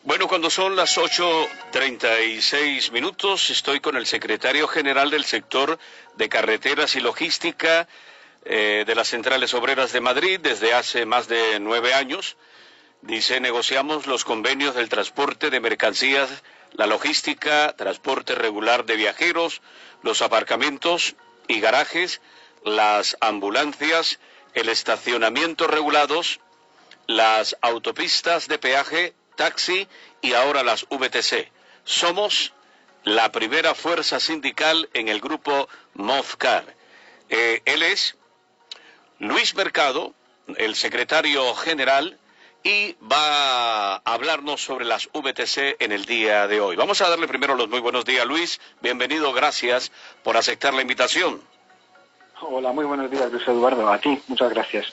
Bueno, cuando son las 8:36, estoy con el secretario general del sector de carreteras y logística de las Centrales Obreras de Madrid desde hace más de 9 años. Dice, negociamos los convenios del transporte de mercancías, la logística, transporte regular de viajeros, los aparcamientos y garajes, las ambulancias, el estacionamiento regulados, las autopistas de peaje, taxi y ahora las VTC. Somos la primera fuerza sindical en el grupo Movcar. Él es Luis Mercado, el secretario general, y va a hablarnos sobre las VTC en el día de hoy. Vamos a darle primero los muy buenos días, Luis. Bienvenido, gracias por aceptar la invitación. Hola, muy buenos días, Luis Eduardo. A ti, muchas gracias.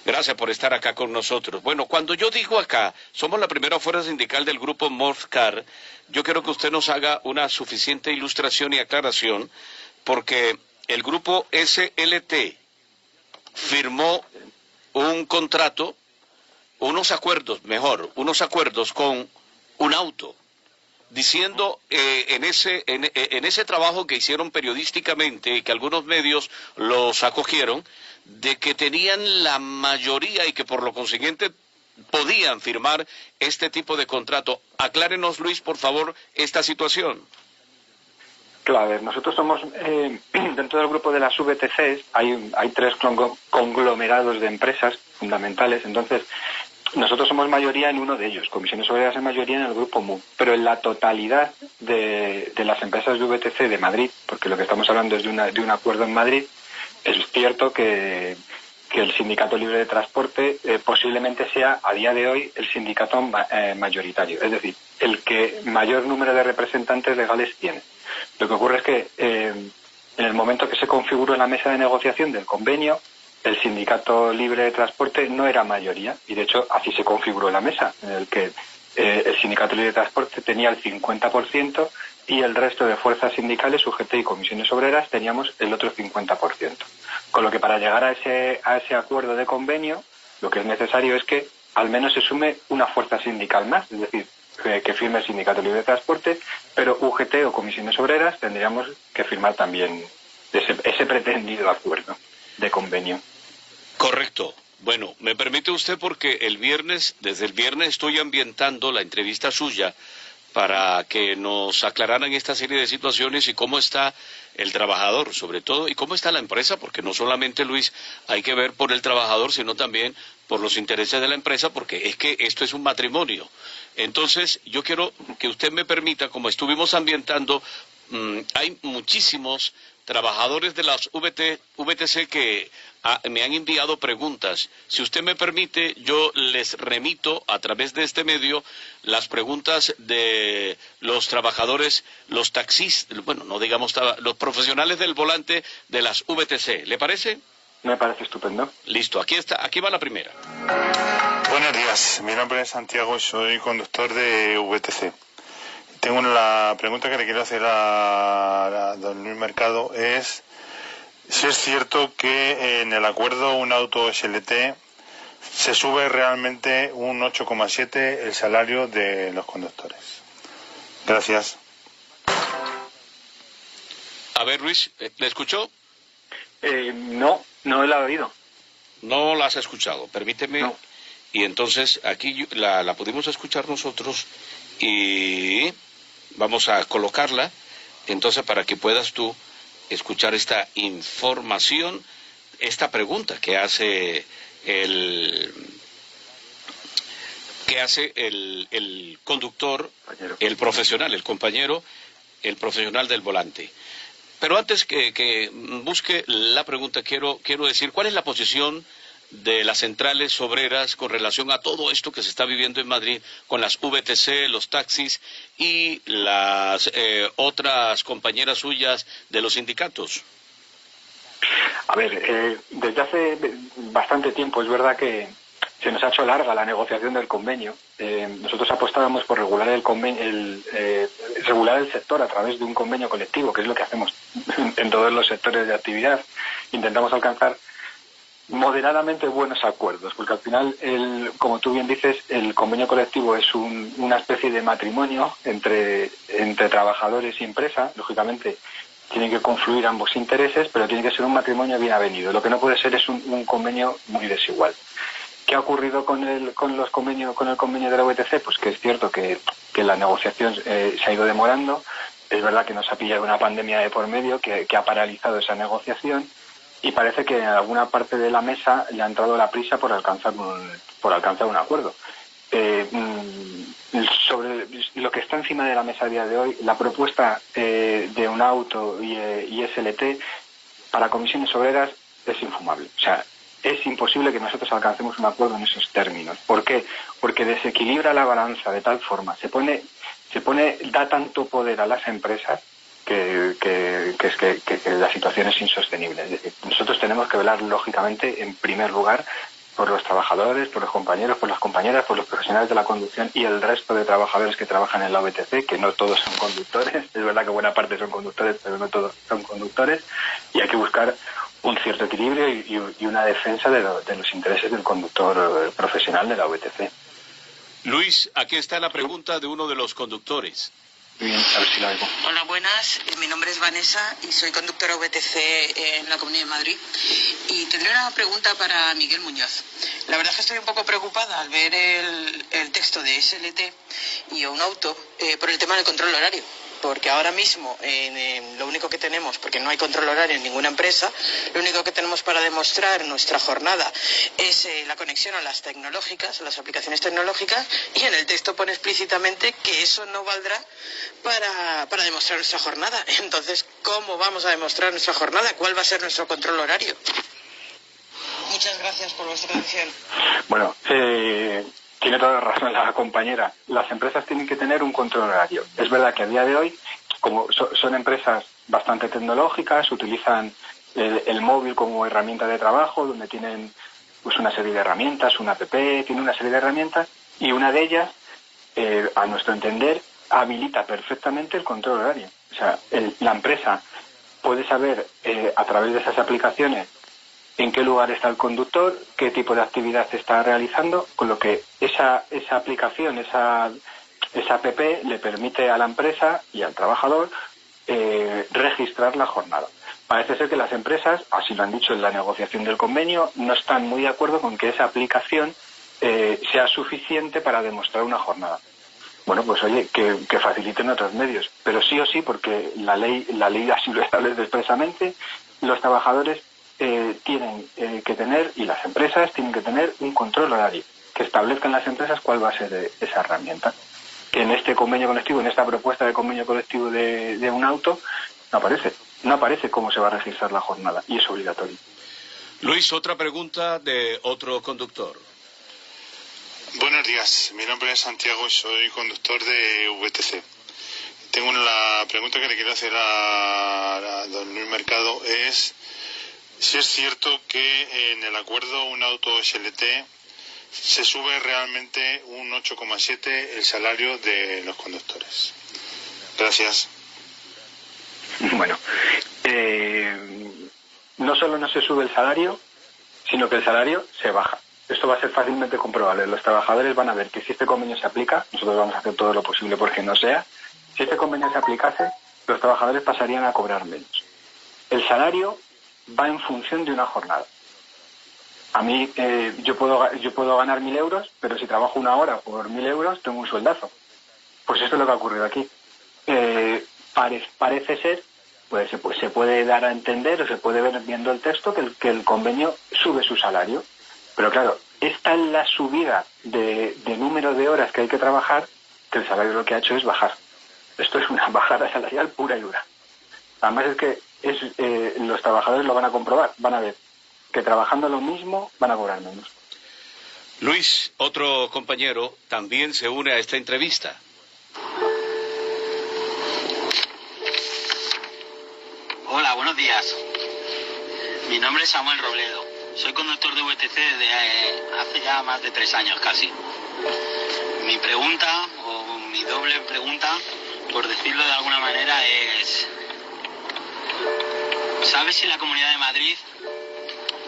Gracias por estar acá con nosotros. Bueno, cuando yo digo acá, somos la primera fuerza sindical del grupo Movcar, yo quiero que usted nos haga una suficiente ilustración y aclaración, porque el grupo SLT firmó un contrato, unos acuerdos con un auto, diciendo en ese trabajo que hicieron periodísticamente y que algunos medios los acogieron, de que tenían la mayoría y que por lo consiguiente podían firmar este tipo de contrato. Aclárenos, Luis, por favor, esta situación. Claro, a ver, nosotros somos, dentro del grupo de las VTCs, hay tres conglomerados de empresas fundamentales, entonces nosotros somos mayoría en uno de ellos, Comisiones Obreras en mayoría en el grupo MU, pero en la totalidad de las empresas de VTC de Madrid, porque lo que estamos hablando es de un acuerdo en Madrid, es cierto que el Sindicato Libre de Transporte posiblemente sea, a día de hoy, el sindicato mayoritario, es decir, el que mayor número de representantes legales tiene. Lo que ocurre es que en el momento que se configuró la mesa de negociación del convenio, el Sindicato Libre de Transporte no era mayoría, y de hecho así se configuró la mesa, en el que el Sindicato Libre de Transporte tenía el 50% y el resto de fuerzas sindicales, UGT y comisiones obreras, teníamos el otro 50%. Con lo que para llegar a ese acuerdo de convenio, lo que es necesario es que al menos se sume una fuerza sindical más, es decir, que firme el Sindicato Libre de Transporte, pero UGT o comisiones obreras tendríamos que firmar también ese pretendido acuerdo de convenio. Correcto. Bueno, me permite usted porque desde el viernes estoy ambientando la entrevista suya para que nos aclararan esta serie de situaciones y cómo está el trabajador, sobre todo, y cómo está la empresa, porque no solamente, Luis, hay que ver por el trabajador, sino también por los intereses de la empresa, porque es que esto es un matrimonio. Entonces, yo quiero que usted me permita, como estuvimos ambientando, hay muchísimos trabajadores de las VTC que me han enviado preguntas. Si usted me permite, yo les remito a través de este medio las preguntas de los trabajadores, los taxistas, bueno, no digamos, los profesionales del volante de las VTC. ¿Le parece? Me parece estupendo. Listo, aquí va la primera. Buenos días, mi nombre es Santiago y soy conductor de VTC. Tengo la pregunta que le quiero hacer a don Luis Mercado es si es cierto que en el acuerdo un auto SLT se sube realmente un 8,7 el salario de los conductores. Gracias. A ver, Luis, ¿le escuchó? No la he oído. No la has escuchado, permíteme. No. Y entonces aquí la pudimos escuchar nosotros y vamos a colocarla, entonces para que puedas tú escuchar esta información, esta pregunta que hace el conductor, el profesional, el compañero, el profesional del volante. Pero antes que busque la pregunta, quiero decir, ¿cuál es la posición de las centrales obreras con relación a todo esto que se está viviendo en Madrid con las VTC, los taxis y las otras compañeras suyas de los sindicatos? A ver, desde hace bastante tiempo es verdad que se nos ha hecho larga la negociación del convenio. Nosotros apostábamos por regular regular el sector a través de un convenio colectivo, que es lo que hacemos en todos los sectores de actividad. Intentamos alcanzar moderadamente buenos acuerdos, porque al final, como tú bien dices, el convenio colectivo es una especie de matrimonio entre trabajadores y empresa. Lógicamente tienen que confluir ambos intereses, pero tiene que ser un matrimonio bien avenido. Lo que no puede ser es un convenio muy desigual. ¿Qué ha ocurrido con el convenio de la VTC? Pues que es cierto que la negociación se ha ido demorando. Es verdad que nos ha pillado una pandemia de por medio que ha paralizado esa negociación, y parece que en alguna parte de la mesa le ha entrado la prisa por alcanzar un acuerdo. Sobre lo que está encima de la mesa a día de hoy, la propuesta de UNAUTO y SLT para comisiones obreras es infumable. O sea, es imposible que nosotros alcancemos un acuerdo en esos términos. ¿Por qué? Porque desequilibra la balanza de tal forma, da tanto poder a las empresas que la situación es insostenible. Es decir, nosotros tenemos que velar, lógicamente, en primer lugar, por los trabajadores, por los compañeros, por las compañeras, por los profesionales de la conducción y el resto de trabajadores que trabajan en la VTC, que no todos son conductores. Es verdad que buena parte son conductores, pero no todos son conductores, y hay que buscar un cierto equilibrio y una defensa de los intereses del conductor profesional de la VTC. Luis, aquí está la pregunta de uno de los conductores. Bien, a ver si la oigo. Hola, buenas. Mi nombre es Vanessa y soy conductora VTC en la Comunidad de Madrid. Y tendría una pregunta para Miguel Muñoz. La verdad es que estoy un poco preocupada al ver el texto de SLT y UNAUTO por el tema del control horario. Porque ahora mismo lo único que tenemos, porque no hay control horario en ninguna empresa, lo único que tenemos para demostrar nuestra jornada es la conexión a las tecnológicas, a las aplicaciones tecnológicas, y en el texto pone explícitamente que eso no valdrá para demostrar nuestra jornada. Entonces, ¿cómo vamos a demostrar nuestra jornada? ¿Cuál va a ser nuestro control horario? Muchas gracias por vuestra atención. Bueno, tiene toda la razón la compañera. Las empresas tienen que tener un control horario. Es verdad que a día de hoy, como son empresas bastante tecnológicas, utilizan el móvil como herramienta de trabajo, donde tienen pues una serie de herramientas, una app, tiene una serie de herramientas, y una de ellas, a nuestro entender, habilita perfectamente el control horario. O sea, la empresa puede saber a través de esas aplicaciones en qué lugar está el conductor, qué tipo de actividad está realizando, con lo que esa aplicación, esa app le permite a la empresa y al trabajador registrar la jornada. Parece ser que las empresas, así lo han dicho en la negociación del convenio, no están muy de acuerdo con que esa aplicación sea suficiente para demostrar una jornada. Bueno, pues oye, que faciliten otros medios, pero sí o sí, porque la ley así lo establece expresamente, los trabajadores tienen que tener, y las empresas tienen que tener, un control horario, que establezcan las empresas cuál va a ser esa herramienta. Que en este convenio colectivo, en esta propuesta de convenio colectivo de UNAUTO, no aparece cómo se va a registrar la jornada, y es obligatorio. Luis, otra pregunta de otro conductor. Buenos días, mi nombre es Santiago y soy conductor de VTC. Tengo la pregunta que le quiero hacer a don Luis Mercado es si es cierto que en el acuerdo UNAUTO SLT se sube realmente un 8,7 el salario de los conductores. Gracias. Bueno, no solo no se sube el salario, sino que el salario se baja. Esto va a ser fácilmente comprobable. Los trabajadores van a ver que si este convenio se aplica, nosotros vamos a hacer todo lo posible porque no sea, si este convenio se aplicase, los trabajadores pasarían a cobrar menos. El salario va en función de una jornada. A mí, yo puedo ganar 1.000 euros, pero si trabajo una hora por 1.000 euros, tengo un sueldazo. Pues esto es lo que ha ocurrido aquí. Parece ser, pues se puede dar a entender, o se puede ver viendo el texto, que el convenio sube su salario. Pero claro, esta es la subida de número de horas que hay que trabajar, que el salario lo que ha hecho es bajar. Esto es una bajada salarial pura y dura. Además es que los trabajadores lo van a comprobar, van a ver que trabajando lo mismo van a cobrar menos. Luis, otro compañero, también se une a esta entrevista. Hola, buenos días. Mi nombre es Samuel Robledo. Soy conductor de VTC desde hace ya más de 3 años casi. Mi pregunta, o mi doble pregunta, por decirlo de alguna manera, es... ¿Sabes si la Comunidad de Madrid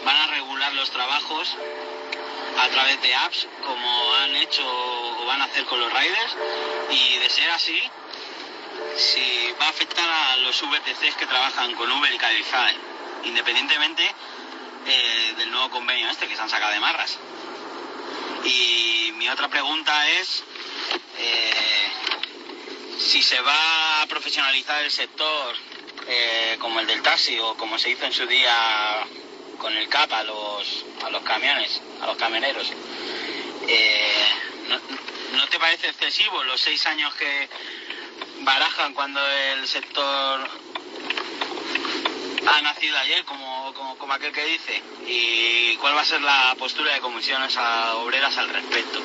van a regular los los trabajos a través de apps, como han hecho o van a hacer con los riders, y de ser así, si va a afectar a los VTCs que trabajan con Uber y Cabify, independientemente del nuevo convenio que se han sacado de marras. Y mi otra pregunta es si se va a profesionalizar el sector como el del taxi, o como se hizo en su día con el CAP a los camiones, a los camioneros. ¿No te parece excesivo los 6 años que barajan cuando el sector ha nacido ayer, como aquel que dice? ¿Y cuál va a ser la postura de comisiones obreras al respecto?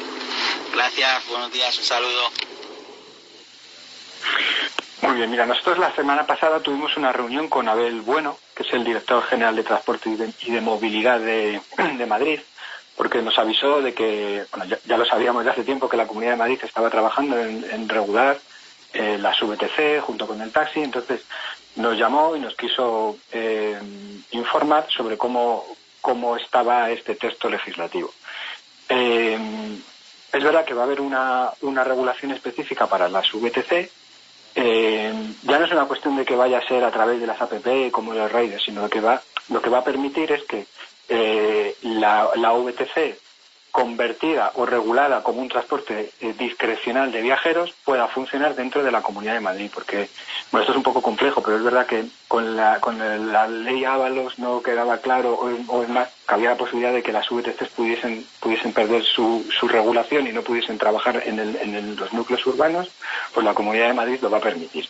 Gracias, buenos días, un saludo. Muy bien, mira, nosotros la semana pasada tuvimos una reunión con Abel Bueno, que es el director general de Transporte y de Movilidad de Madrid, porque nos avisó de que, bueno, ya lo sabíamos de hace tiempo, que la Comunidad de Madrid estaba trabajando en regular las VTC junto con el taxi. Entonces nos llamó y nos quiso informar sobre cómo estaba este texto legislativo. Es verdad que va a haber una regulación específica para las VTC. Ya no es una cuestión de que vaya a ser a través de las APP como los riders, sino lo que va a permitir es que la VTC convertida o regulada como un transporte discrecional de viajeros pueda funcionar dentro de la Comunidad de Madrid, porque bueno, esto es un poco complejo, pero es verdad que con la ley Ábalos no quedaba claro, o es más, que había la posibilidad de que las VTCs pudiesen perder su regulación y no pudiesen trabajar en los núcleos urbanos. Pues la Comunidad de Madrid lo va a permitir.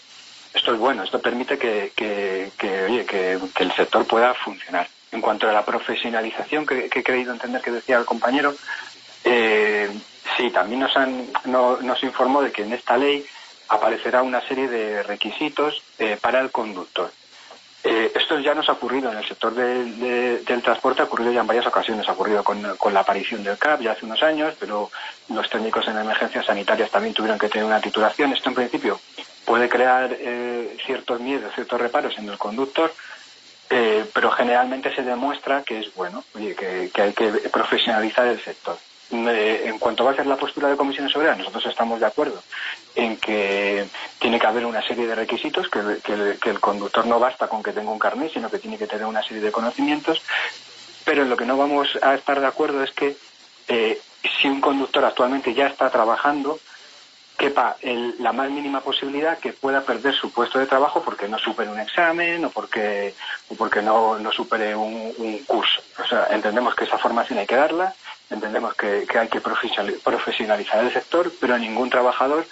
Esto es bueno, esto permite que el sector pueda funcionar. En cuanto a la profesionalización que he creído entender que decía el compañero, sí, también nos informó de que en esta ley aparecerá una serie de requisitos para el conductor. Esto ya nos ha ocurrido en el sector del transporte, ha ocurrido ya en varias ocasiones. Ha ocurrido con la aparición del CAP ya hace unos años, pero los técnicos en emergencias sanitarias también tuvieron que tener una titulación. Esto en principio puede crear ciertos miedos, ciertos reparos en el conductor, pero generalmente se demuestra que es bueno, que hay que profesionalizar el sector. En cuanto va a ser la postura de Comisiones Obreras, nosotros estamos de acuerdo en que tiene que haber una serie de requisitos, que el conductor no basta con que tenga un carnet, sino que tiene que tener una serie de conocimientos, pero en lo que no vamos a estar de acuerdo es que si un conductor actualmente ya está trabajando, quepa la más mínima posibilidad que pueda perder su puesto de trabajo porque no supere un examen o porque no supere un curso. O sea, entendemos que esa formación hay que darla, entendemos que hay que profesionalizar el sector, pero ningún trabajador,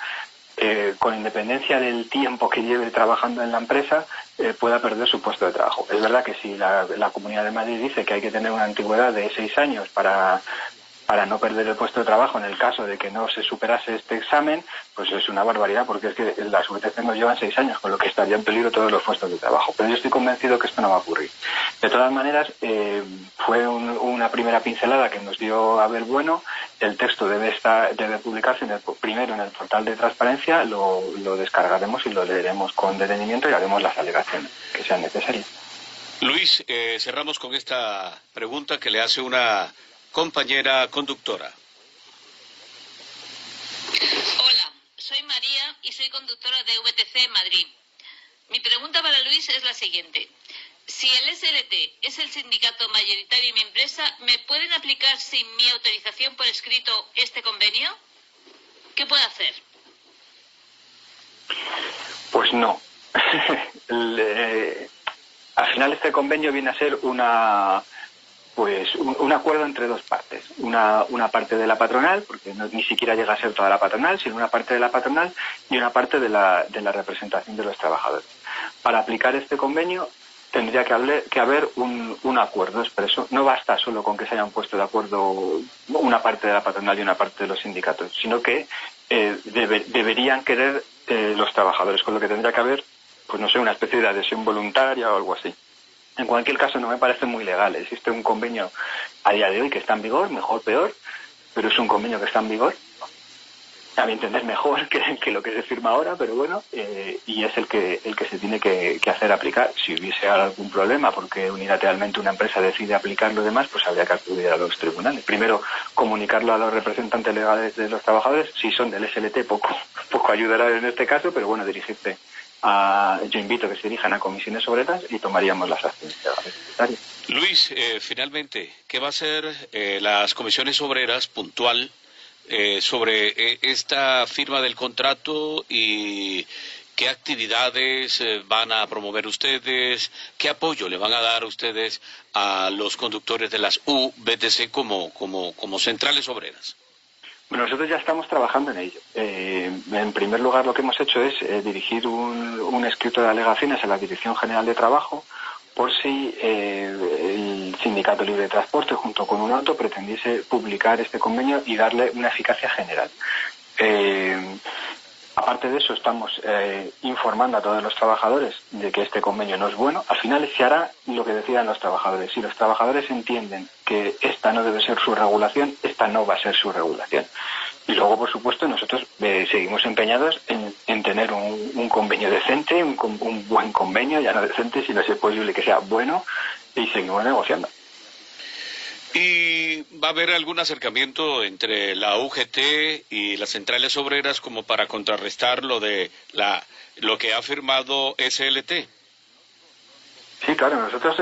con independencia del tiempo que lleve trabajando en la empresa, pueda perder su puesto de trabajo. Es verdad que si la Comunidad de Madrid dice que hay que tener una antigüedad de 6 años para no perder el puesto de trabajo en el caso de que no se superase este examen, pues es una barbaridad, porque es que las VTC nos llevan 6 años, con lo que estaría en peligro todos los puestos de trabajo. Pero yo estoy convencido que esto no va a ocurrir. De todas maneras, fue una primera pincelada que nos dio Abel Bueno. El texto debe publicarse primero en el portal de transparencia, lo descargaremos y lo leeremos con detenimiento y haremos las alegaciones que sean necesarias. Luis, cerramos con esta pregunta que le hace una compañera conductora. Hola, soy María y soy conductora de VTC Madrid. Mi pregunta para Luis es la siguiente. Si el SLT es el sindicato mayoritario en mi empresa, ¿me pueden aplicar sin mi autorización por escrito este convenio? ¿Qué puedo hacer? Pues no. Al final este convenio viene a ser un acuerdo entre dos partes. Una parte de la patronal, porque ni siquiera llega a ser toda la patronal, sino una parte de la patronal y una parte de la representación de los trabajadores. Para aplicar este convenio tendría que haber un acuerdo expreso. No basta solo con que se hayan puesto de acuerdo una parte de la patronal y una parte de los sindicatos, sino que deberían querer los trabajadores, con lo que tendría que haber, pues no sé, una especie de adhesión voluntaria o algo así. En cualquier caso, no me parece muy legal. Existe un convenio a día de hoy que está en vigor, mejor, peor, pero es un convenio que está en vigor. a mi entender mejor que lo que se firma ahora, pero bueno, y es el que se tiene que hacer aplicar. Si hubiese algún problema porque unilateralmente una empresa decide aplicar lo demás, pues habría que acudir a los tribunales. Primero, comunicarlo a los representantes legales de los trabajadores. Si son del SLT, poco ayudará en este caso, pero bueno, dirigirse yo invito a que se dirijan a comisiones obreras y tomaríamos las acciones necesarias. Luis, finalmente, ¿qué va a hacer las comisiones obreras puntual sobre esta firma del contrato y qué actividades van a promover ustedes, qué apoyo le van a dar ustedes a los conductores de las UVTC como centrales obreras? Bueno, nosotros ya estamos trabajando en ello. En primer lugar, lo que hemos hecho es dirigir un escrito de alegaciones a la Dirección General de Trabajo por si el Sindicato Libre de Transporte, junto con un auto, pretendiese publicar este convenio y darle una eficacia general. Aparte de eso, estamos informando a todos los trabajadores de que este convenio no es bueno. Al final se hará lo que decidan los trabajadores. Si los trabajadores entienden que esta no debe ser su regulación, esta no va a ser su regulación. Y luego, por supuesto, nosotros seguimos empeñados en tener un convenio decente, un buen convenio, ya no decente, sino si es posible que sea bueno, y seguimos negociando. ¿Y va a haber algún acercamiento entre la UGT y las centrales obreras como para contrarrestar lo que ha firmado SLT? Sí, claro, nosotros,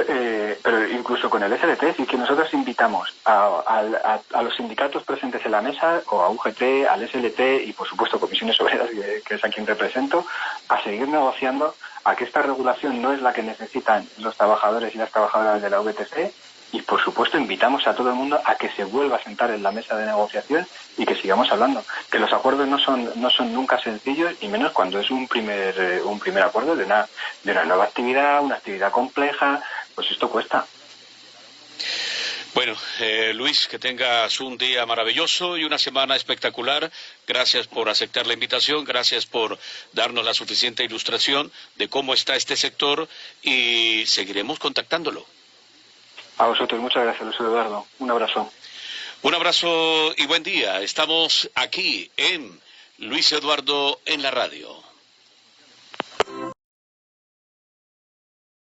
pero incluso con el SLT, sí que nosotros invitamos a los sindicatos presentes en la mesa, o a UGT, al SLT y, por supuesto, comisiones obreras, que es a quien represento, a seguir negociando, a que esta regulación no es la que necesitan los trabajadores y las trabajadoras de la VTC. Y, por supuesto, invitamos a todo el mundo a que se vuelva a sentar en la mesa de negociación y que sigamos hablando. Que los acuerdos no son nunca sencillos, y menos cuando es un primer acuerdo de una nueva actividad, una actividad compleja. Pues esto cuesta. Bueno, Luis, que tengas un día maravilloso y una semana espectacular. Gracias por aceptar la invitación, gracias por darnos la suficiente ilustración de cómo está este sector y seguiremos contactándolo. A vosotros, muchas gracias, Luis Eduardo. Un abrazo. Un abrazo y buen día. Estamos aquí en Luis Eduardo en la radio.